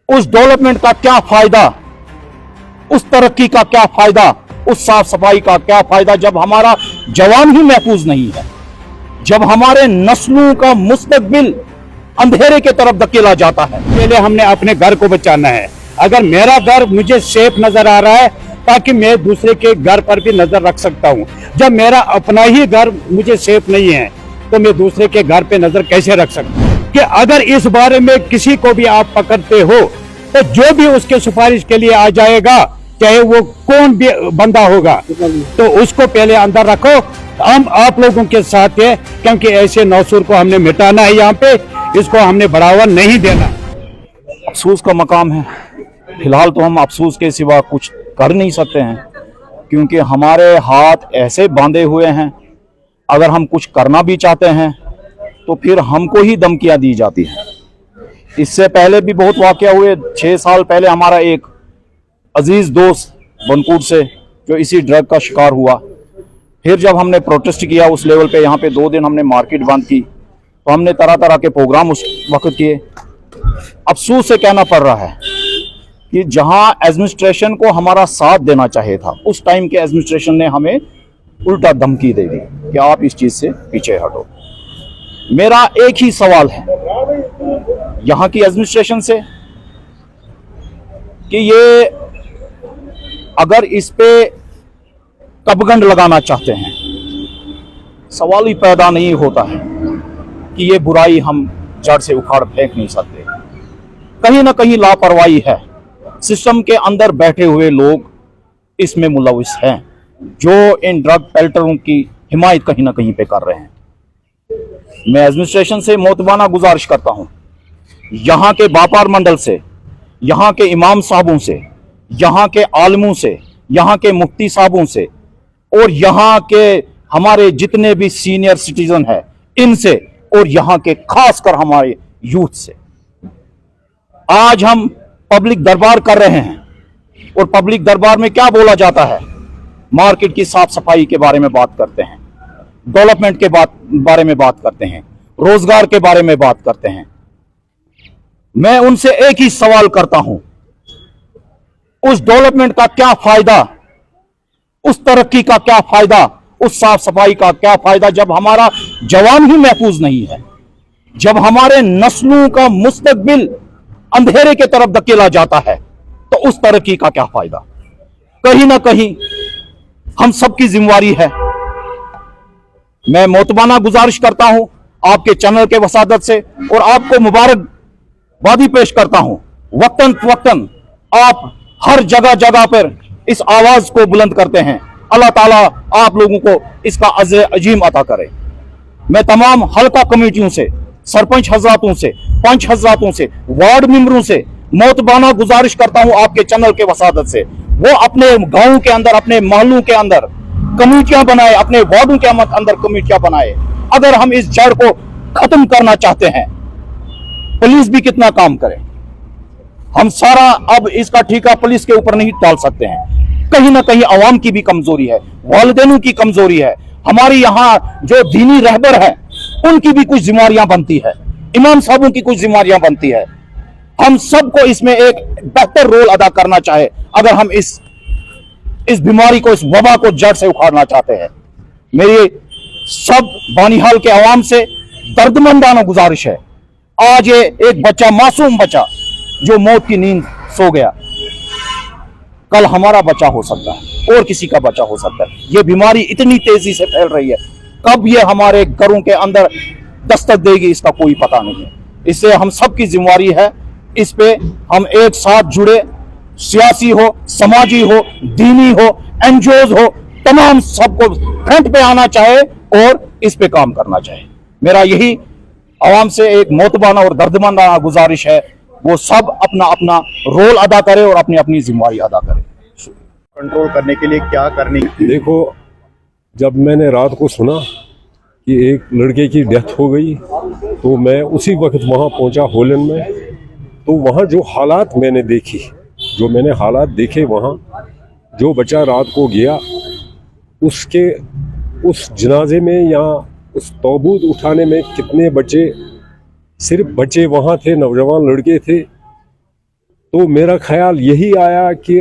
उस डेवलपमेंट का क्या फायदा, उस तरक्की का क्या फायदा, उस साफ सफाई का क्या फायदा जब हमारा जवान ही महफूज नहीं है, जब हमारे नस्लों का मुस्तकबिल अंधेरे की तरफ धकेला जाता है। पहले हमने अपने घर को बचाना है। अगर मेरा घर मुझे सेफ नजर आ रहा है ताकि मैं दूसरे के घर पर भी नजर रख सकता हूं। जब मेरा अपना ही घर मुझे सेफ नहीं है तो मैं दूसरे के घर पे नजर कैसे रख सकता हूं? कि अगर इस बारे में किसी को भी आप पकड़ते हो तो जो भी उसके सिफारिश के लिए आ जाएगा, चाहे वो कौन भी बंदा होगा, तो उसको पहले अंदर रखो। हम आप लोगों के साथ है, क्योंकि ऐसे नौसुर को हमने मिटाना है। यहाँ पे इसको हमने बढ़ावा नहीं देना। अफसोस का मकाम है। फिलहाल तो हम अफसोस के सिवा कुछ कर नहीं सकते हैं, क्योंकि हमारे हाथ ऐसे बांधे हुए हैं। अगर हम कुछ करना भी चाहते हैं तो फिर हमको ही धमकियां दी जाती हैं। इससे पहले भी बहुत वाकया हुए। 6 साल पहले हमारा एक अजीज दोस्त बनकूट से जो इसी ड्रग का शिकार हुआ, फिर जब हमने प्रोटेस्ट किया उस लेवल पे, यहाँ पे 2 दिन हमने मार्केट बंद की, तो हमने तरह तरह के प्रोग्राम उस वक्त किए। अफसोस से कहना पड़ रहा है कि जहां एडमिनिस्ट्रेशन को हमारा साथ देना चाहिए था, उस टाइम के एडमिनिस्ट्रेशन ने हमें उल्टा धमकी दे दी कि आप इस चीज से पीछे हटो। मेरा एक ही सवाल है यहां की एडमिनिस्ट्रेशन से कि ये अगर इस पे कबगंड लगाना चाहते हैं, सवाल ही पैदा नहीं होता है कि ये बुराई हम जड़ से उखाड़ फेंक नहीं सकते। कहीं ना कहीं लापरवाही है। सिस्टम के अंदर बैठे हुए लोग इसमें मुलविस हैं, जो इन ड्रग पेल्टरों की हिमायत कहीं ना कहीं पे कर रहे हैं। मैं एडमिनिस्ट्रेशन से मोतबाना गुजारिश करता हूं, यहां के व्यापार मंडल से, यहां के इमाम साहबों से, यहां के आलमों से, यहां के मुफ्ती साहबों से और यहां के हमारे जितने भी सीनियर सिटीजन हैं इनसे, और यहां के खासकर हमारे यूथ से आज हम पब्लिक दरबार कर रहे हैं। और पब्लिक दरबार में क्या बोला जाता है? मार्केट की साफ सफाई के बारे में बात करते हैं, डेवलपमेंट के बारे में बात करते हैं, रोजगार के बारे में बात करते हैं। मैं उनसे एक ही सवाल करता हूं, उस डेवलपमेंट का क्या फायदा, उस तरक्की का क्या फायदा, उस साफ सफाई का क्या फायदा जब हमारा जवान ही महफूज नहीं है, जब हमारे नस्लों का मुस्तकबिल अंधेरे की तरफ धकेला जाता है, तो उस तरक्की का क्या फायदा? कहीं ना कहीं हम सबकी जिम्मेवारी है। मैं मोतबाना गुजारिश करता हूं आपके चैनल के वसादत से, और आपको मुबारकबादी पेश करता हूं। वक्तन वक्तन आप हर जगह जगह पर इस आवाज को बुलंद करते हैं। अल्लाह ताला आप लोगों को इसका अज़्र अजीम अता करे। मैं तमाम हल्का कमेटियों से, सरपंच हजरातों से, पंच हजरातों से, वार्ड मेंबरों से मोतबाना गुजारिश करता हूं आपके चैनल के वसादत से, वो अपने गांवों के अंदर, अपने मोहल्लों के अंदर कमेटियां बनाए, अपने वार्डों के अंदर कमेटियां बनाए। अगर हम इस जड़ को खत्म करना चाहते हैं, पुलिस भी कितना काम करे, हम सारा अब इसका ठीका पुलिस के ऊपर नहीं डाल सकते हैं। कहीं ना कहीं अवाम की भी कमजोरी है, वालिदैनों की कमजोरी है, हमारी यहाँ जो दीनी रहबर है उनकी भी कुछ जिम्मेवारियां बनती है, इमाम साहबों की कुछ जिम्मेवारियां बनती है। हम सबको इसमें एक बेहतर रोल अदा करना चाहे अगर हम इस बीमारी को, इस वबा को जड़ से उखाड़ना चाहते हैं। मेरी सब बानिहाल के अवाम से दर्दमंदाना गुजारिश है, आज ये एक बच्चा, मासूम बच्चा जो मौत की नींद सो गया, कल हमारा बच्चा हो सकता है और किसी का बच्चा हो सकता है। ये बीमारी इतनी तेजी से फैल रही है, कब ये हमारे घरों के अंदर दस्तक देगी इसका कोई पता नहीं है। इससे हम सबकी जिम्मेवारी है, इस पे हम एक साथ जुड़े, सियासी हो, समाजी हो, दीनी हो, एनजीओज हो, तमाम सबको फ्रंट पे आना चाहे और इस पे काम करना चाहे। मेरा यही आवाम से एक मोतबाना और दर्दमंदाना गुजारिश है, वो सब अपना अपना रोल अदा करे और अपनी अपनी जिम्मेवारी अदा करे। कंट्रोल करने के लिए क्या करनी? देखो, जब मैंने रात को सुना कि एक लड़के की डेथ हो गई तो मैं उसी वक्त वहाँ पहुँचा होलन में। तो वहाँ जो हालात मैंने देखी, जो मैंने हालात देखे वहाँ, जो बच्चा रात को गया उसके उस जनाजे में या उस तौबूत उठाने में कितने बच्चे, सिर्फ बच्चे वहाँ थे, नौजवान लड़के थे, तो मेरा ख्याल यही आया कि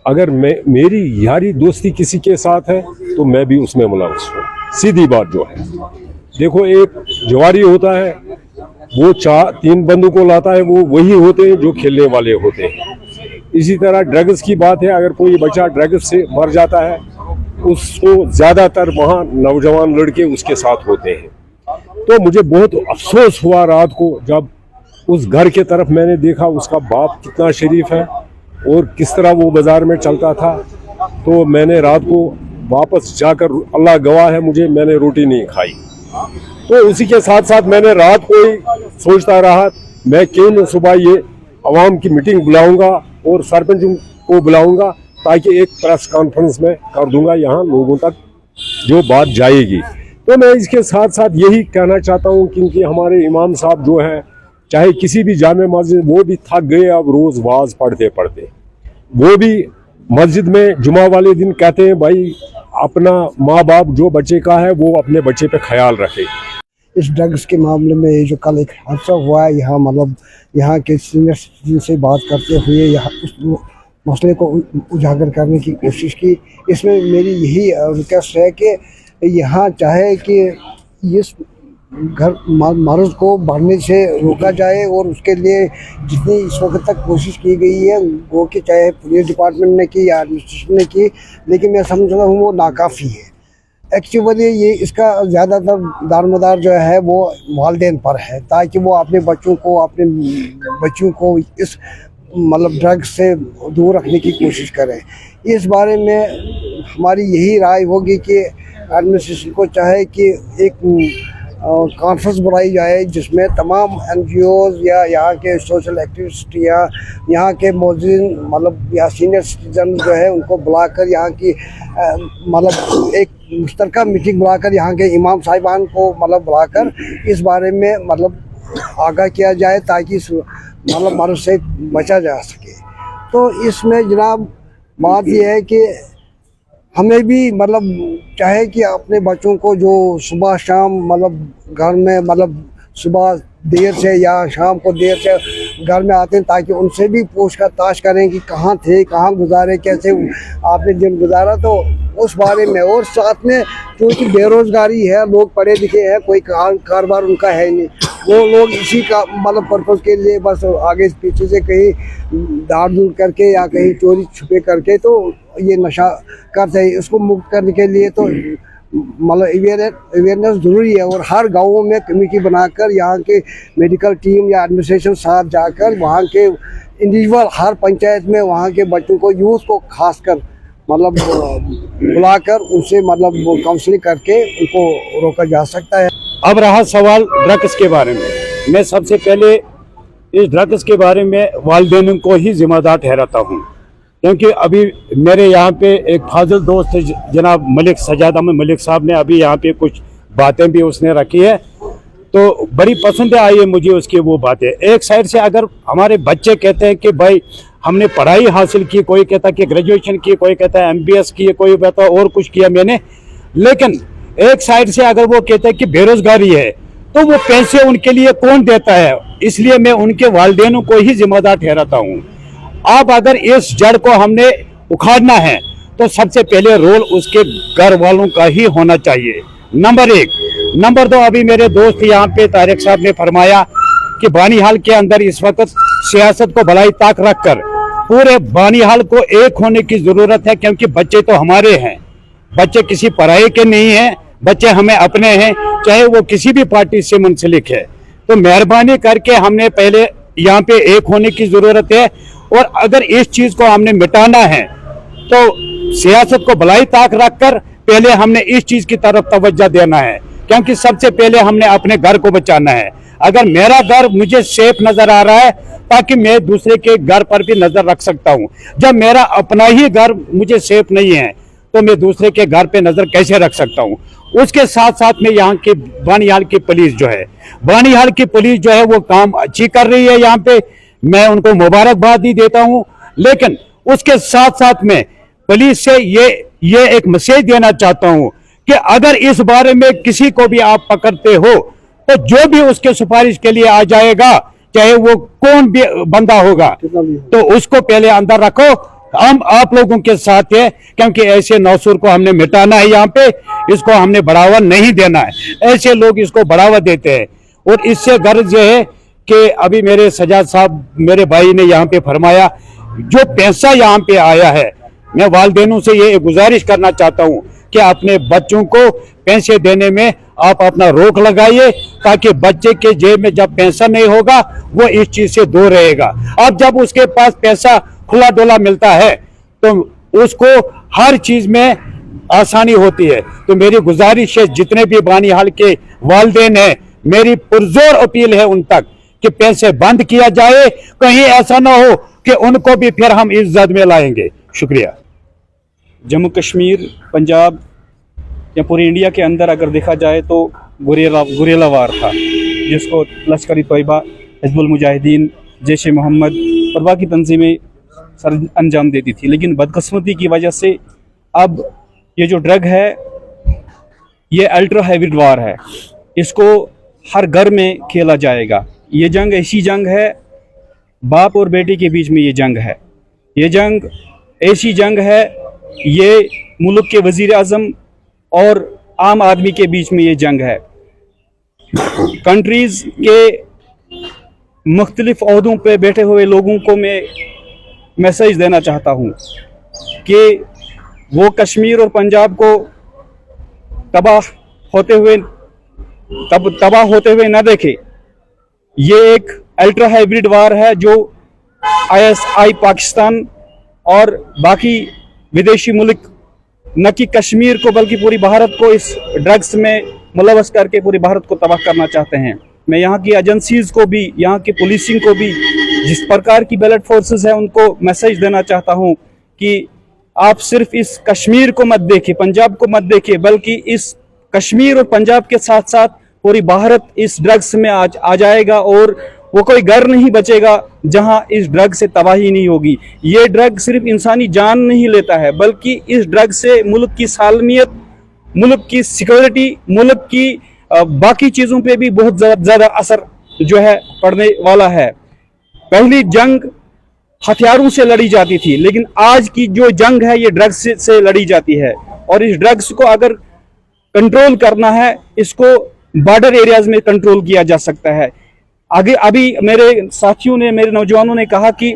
अगर मेरी यारी दोस्ती किसी के साथ है तो मैं भी उसमें मुलव्वस हूँ। सीधी बात जो है, देखो एक जवारी होता है, वो 3 बंदूकों लाता है, वो वही होते हैं जो खेलने वाले होते हैं। इसी तरह ड्रग्स की बात है, अगर कोई बच्चा ड्रग्स से मर जाता है उसको ज़्यादातर वहाँ नौजवान लड़के उसके साथ होते हैं। तो मुझे बहुत अफसोस हुआ रात को जब उस घर के तरफ मैंने देखा, उसका बाप कितना शरीफ है और किस तरह वो बाज़ार में चलता था। तो मैंने रात को वापस जाकर, अल्लाह गवाह है मुझे, मैंने रोटी नहीं खाई। तो उसी के साथ साथ मैंने रात को ही सोचता रहा, मैं क्यों न सुबह ये अवाम की मीटिंग बुलाऊंगा और सरपंच को बुलाऊंगा, ताकि एक प्रेस कॉन्फ्रेंस में कर दूंगा, यहाँ लोगों तक जो बात जाएगी। तो मैं इसके साथ साथ यही कहना चाहता हूँ, क्योंकि हमारे इमाम साहब जो हैं, चाहे किसी भी जामे मस्जिद, वो भी थक गए अब रोज़ वाज पढ़ते पढ़ते। वो भी मस्जिद में जुमा वाले दिन कहते हैं, भाई अपना माँ बाप जो बच्चे का है वो अपने बच्चे पे ख्याल रखे। इस ड्रग्स के मामले में जो कल एक हादसा हुआ है, यहाँ मतलब यहाँ के सीनियर सिटीजन से बात करते हुए यहाँ उस मसले को उजागर करने की कोशिश की। इसमें मेरी यही रिक्वेस्ट है कि यहाँ चाहे कि इस घर मर्ज को बढ़ने से रोका जाए, और उसके लिए जितनी इस वक्त तक कोशिश की गई है वो कि चाहे पुलिस डिपार्टमेंट ने की या एडमिनिस्ट्रेशन ने की, लेकिन मैं समझता हूँ वो नाकाफ़ी है। एक्चुअली ये इसका ज़्यादातर दारोमदार जो है वो वालिदैन पर है, ताकि वो अपने बच्चों को इस मतलब ड्रग्स से दूर रखने की कोशिश करें। इस बारे में हमारी यही राय होगी कि एडमिनिस्ट्रेशन को चाहे कि एक कॉन्फ्रेंस बुलाई जाए जिसमें तमाम NGOs या यहाँ के सोशल एक्टिविस्ट या यहाँ के मौजूद मतलब या सीनियर सिटीजन जो है उनको बुलाकर यहाँ की मतलब एक मुश्तरका मीटिंग बुलाकर यहाँ के इमाम साहिबान को मतलब बुलाकर इस बारे में मतलब आगाह किया जाए, ताकि इस मतलब मर्ज से बचा जा सके। तो इसमें जनाब बात यह है कि हमें भी मतलब चाहे कि अपने बच्चों को जो सुबह शाम मतलब घर में मतलब सुबह देर से या शाम को देर से घर में आते हैं, ताकि उनसे भी पूछताछ करें कि कहाँ थे, कहाँ गुजारे, कैसे आपने दिन गुजारा, तो उस बारे में। और साथ में क्योंकि बेरोज़गारी है, लोग पढ़े लिखे हैं, कोई कारोबार उनका है नहीं, वो लोग इसी का मतलब पर्पज़ के लिए बस आगे पीछे से कहीं दाड़ दूर करके या कहीं चोरी छुपे करके तो ये नशा करते हैं। इसको मुक्त करने के लिए तो मतलब अवेयरनेस ज़रूरी है, और हर गाँवों में कमेटी बनाकर यहाँ के मेडिकल टीम या एडमिनिस्ट्रेशन साथ जाकर वहाँ के इंडिविजुअल हर पंचायत में वहाँ के बच्चों को, यूथ को खासकर मतलब बुलाकर उनसे मतलब काउंसलिंग करके उनको रोका जा सकता है। अब रहा सवाल ड्रग्स के बारे में, मैं सबसे पहले इस ड्रग्स के बारे में वालिदैन को ही जिम्मेदार ठहराता हूँ, क्योंकि अभी मेरे यहाँ पे एक फाजिल दोस्त है जनाब सजाद अहमद मलिक साहब ने अभी यहाँ पे कुछ बातें भी उसने रखी है, तो बड़ी पसंद आई है मुझे उसकी वो बातें। एक साइड से अगर हमारे बच्चे कहते हैं कि भाई हमने पढ़ाई हासिल की, कोई कहता कि ग्रेजुएशन की, कोई कहता है MBS की, कोई कहता और कुछ किया मैंने, लेकिन एक साइड से अगर वो कहते हैं कि बेरोजगारी है, तो वो पैसे उनके लिए कौन देता है? इसलिए मैं उनके वालिदैनों को ही जिम्मेदार ठहराता हूँ। अब अगर इस जड़ को हमने उखाड़ना है तो सबसे पहले रोल उसके घर वालों का ही होना चाहिए, नंबर 1। नंबर 2, अभी मेरे दोस्त यहाँ पे तारिक साहब ने फरमाया कि बानीहाल के अंदर इस वक्त सियासत को भलाई ताक रखकर पूरे बानीहाल को एक होने की जरूरत है, क्योंकि बच्चे तो हमारे हैं, बच्चे किसी पराये के नहीं हैं, बच्चे हमें अपने हैं, चाहे वो किसी भी पार्टी से मुंसलिक है। तो मेहरबानी करके हमने पहले यहाँ पे एक होने की जरूरत है, और अगर इस चीज को हमने मिटाना है तो सियासत को भलाई ताक रखकर पहले हमने इस चीज की तरफ तवज्जो देना है, क्योंकि सबसे पहले हमने अपने घर को बचाना है। अगर मेरा घर मुझे सेफ नजर आ रहा है, ताकि मैं दूसरे के घर पर भी नजर रख सकता हूँ। जब मेरा अपना ही घर मुझे सेफ नहीं है तो मैं दूसरे के घर पे नजर कैसे रख सकता हूँ? उसके साथ साथ में यहाँ की बानीहाल की पुलिस जो है वो काम अच्छी कर रही है। यहाँ पे मैं उनको मुबारकबाद ही देता हूँ, लेकिन उसके साथ साथ में पुलिस से ये एक मैसेज देना चाहता हूँ कि अगर इस बारे में किसी को भी आप पकड़ते हो तो जो भी उसके सिफारिश के लिए आ जाएगा चाहे वो कौन भी बंदा होगा, तो उसको पहले अंदर रखो। हम आप लोगों के साथ है, क्योंकि ऐसे नौसुर को हमने मिटाना है। यहाँ पे इसको हमने बढ़ावा नहीं देना है। ऐसे लोग इसको बढ़ावा देते हैं, और इससे गर्ज ये है कि अभी मेरे सजाद साहब मेरे भाई ने यहाँ पे फरमाया, जो पैसा यहाँ पे आया है, मैं वालिदैनों से ये गुजारिश करना चाहता हूँ कि अपने बच्चों को पैसे देने में आप अपना रोक लगाइए, ताकि बच्चे के जेब में जब पैसा नहीं होगा वो इस चीज से दूर रहेगा। अब जब उसके पास पैसा खुला डोला मिलता है तो उसको हर चीज में आसानी होती है। तो मेरी गुजारिश है, जितने भी बानीहाल के वालिदैन हैं, मेरी पुरजोर अपील है उन तक कि पैसे बंद किया जाए, कहीं ऐसा ना हो कि उनको भी फिर हम इज्जत में लाएंगे। शुक्रिया। जम्मू कश्मीर, पंजाब या पूरी इंडिया के अंदर अगर देखा जाए तो गुरेला वार था, जिसको लश्कर तैयबा, हिजबुल मुजाहिदीन, जैश ए मोहम्मद और बाकी तंजीमें सर अंजाम देती थी। लेकिन बदकिस्मती की वजह से अब ये जो ड्रग है ये अल्ट्रा हैवी वार है, इसको हर घर में खेला जाएगा। ये जंग ऐसी जंग है, बाप और बेटे के बीच में ये जंग है। ये जंग ऐसी जंग है, ये मुल्क के वजीर आज़म और आम आदमी के बीच में ये जंग है। कंट्रीज़ के मुख्तलिफ ओहदों पे बैठे हुए लोगों को मैं मैसेज देना चाहता हूँ कि वो कश्मीर और पंजाब को तबाह होते हुए न देखे। ये एक अल्ट्रा हाइब्रिड वार है जो ISI पाकिस्तान और बाकी विदेशी मुल्क न कि कश्मीर को बल्कि पूरी भारत को इस ड्रग्स में मुलवस करके पूरी भारत को तबाह करना चाहते हैं। मैं यहाँ की एजेंसीज को भी, यहाँ की पुलिसिंग को भी, जिस प्रकार की बैलेट फोर्सेस है, उनको मैसेज देना चाहता हूँ कि आप सिर्फ इस कश्मीर को मत देखिए, पंजाब को मत देखिए, बल्कि इस कश्मीर और पंजाब के साथ साथ पूरी भारत इस ड्रग्स में आ जाएगा, और वो कोई घर नहीं बचेगा जहां इस ड्रग से तबाही नहीं होगी। ये ड्रग सिर्फ इंसानी जान नहीं लेता है, बल्कि इस ड्रग से मुल्क की सालमियत, मुल्क की सिक्योरिटी, मुल्क की बाकी चीज़ों पे भी बहुत ज़्यादा असर जो है पड़ने वाला है। पहली जंग हथियारों से लड़ी जाती थी, लेकिन आज की जो जंग है ये ड्रग्स से लड़ी जाती है। और इस ड्रग्स को अगर कंट्रोल करना है, इसको बॉर्डर एरियाज में कंट्रोल किया जा सकता है। आगे अभी मेरे साथियों ने, मेरे नौजवानों ने कहा कि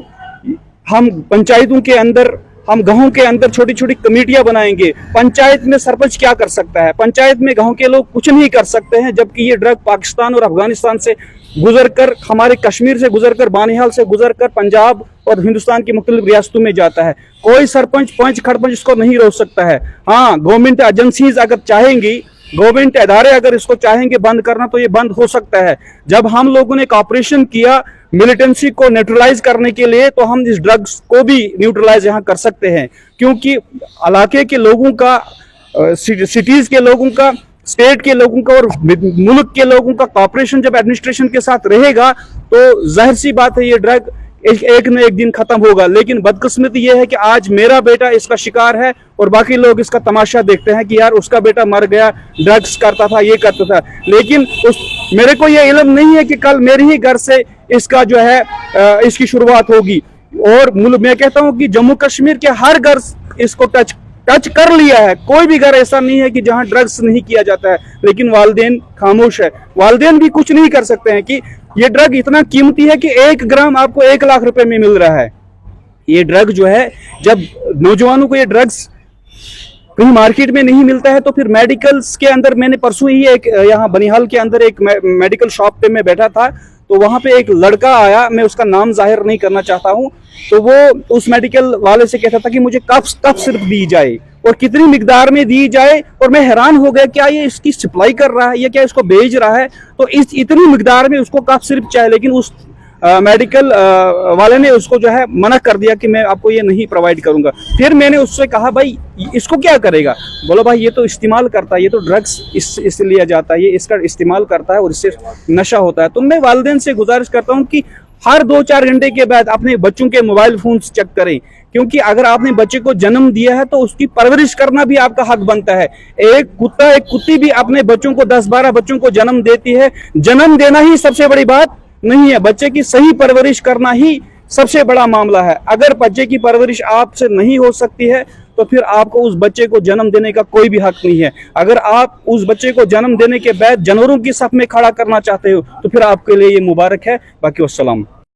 हम पंचायतों के अंदर, हम गांवों के अंदर छोटी छोटी कमेटियां बनाएंगे। पंचायत में सरपंच क्या कर सकता है? पंचायत में गांव के लोग कुछ नहीं कर सकते हैं, जबकि ये ड्रग पाकिस्तान और अफगानिस्तान से गुजरकर, हमारे कश्मीर से गुजरकर, बानीहाल से गुजरकर पंजाब और हिंदुस्तान की मुख्तलिफ रियासतों में जाता है। कोई सरपंच, पंच, खड़पंच इसको नहीं रोक सकता है। हाँ, गवर्नमेंट एजेंसीज अगर चाहेंगी, गवर्नमेंट इदारे अगर इसको चाहेंगे बंद करना, तो ये बंद हो सकता है। जब हम लोगों ने एक ऑपरेशन किया मिलिटेंसी को न्यूट्रलाइज करने के लिए, तो हम इस ड्रग्स को भी न्यूट्रलाइज यहाँ कर सकते हैं, क्योंकि इलाके के लोगों का, सिटीज के लोगों का, स्टेट के लोगों का और मुल्क के लोगों का कॉपरेशन जब एडमिनिस्ट्रेशन के साथ रहेगा, तो जाहिर सी बात है ये ड्रग एक न एक दिन खत्म होगा। लेकिन बदकिस्मती ये है कि आज मेरा बेटा इसका शिकार है और बाकी लोग इसका तमाशा देखते हैं कि यार उसका बेटा मर गया, ड्रग्स करता था, ये करता था। लेकिन मेरे को ये इल्म नहीं है कि कल मेरे ही घर से इसका जो है इसकी शुरुआत होगी। और मैं कहता हूँ कि जम्मू कश्मीर के हर घर इसको टच कर लिया है। कोई भी घर ऐसा नहीं है कि जहां ड्रग्स नहीं किया जाता है, लेकिन वालिदैन खामोश है। वालिदैन भी कुछ नहीं कर सकते हैं कि ये ड्रग इतना कीमती है कि 1 ग्राम आपको 1 लाख रुपए में मिल रहा है। ये ड्रग जो है, जब नौजवानों को ये ड्रग्स कहीं मार्केट में नहीं मिलता है, तो फिर मेडिकल्स के अंदर, मैंने परसों ही एक यहाँ बनिहाल के अंदर एक मेडिकल शॉप पे मैं बैठा था, तो वहां पे एक लड़का आया, मैं उसका नाम जाहिर नहीं करना चाहता हूं, तो वो उस मेडिकल वाले से कहता था कि मुझे कफ सिर्फ दी जाए और कितनी मिकदार में दी जाए। और मैं हैरान हो गया, क्या ये इसकी सप्लाई कर रहा है या क्या इसको बेच रहा है? तो इस इतनी मिकदार में उसको कफ सिर्फ चाहिए, लेकिन उस मेडिकल वाले ने उसको जो है मना कर दिया कि मैं आपको ये नहीं प्रोवाइड करूंगा। फिर मैंने उससे कहा, भाई इसको क्या करेगा? बोलो भाई ये तो इस्तेमाल करता है, ये तो ड्रग्स इससे लिया जाता है, ये इसका इस्तेमाल करता है और इससे नशा होता है। तो मैं वालिदैन से गुजारिश करता हूँ कि हर 2-4 घंटे के बाद अपने बच्चों के मोबाइल फोन चेक करें, क्योंकि अगर आपने बच्चे को जन्म दिया है तो उसकी परवरिश करना भी आपका हक बनता है। एक कुत्ता, एक कुत्ती भी अपने बच्चों को, 10-12 बच्चों को जन्म देती है। जन्म देना ही सबसे बड़ी बात नहीं है। बच्चे की सही परवरिश करना ही सबसे बड़ा मामला है। अगर बच्चे की परवरिश आपसे नहीं हो सकती है तो फिर आपको उस बच्चे को जन्म देने का कोई भी हक नहीं है। अगर आप उस बच्चे को जन्म देने के बाद जानवरों की सफ में खड़ा करना चाहते हो तो फिर आपके लिए ये मुबारक है। बाकी वस्सलाम।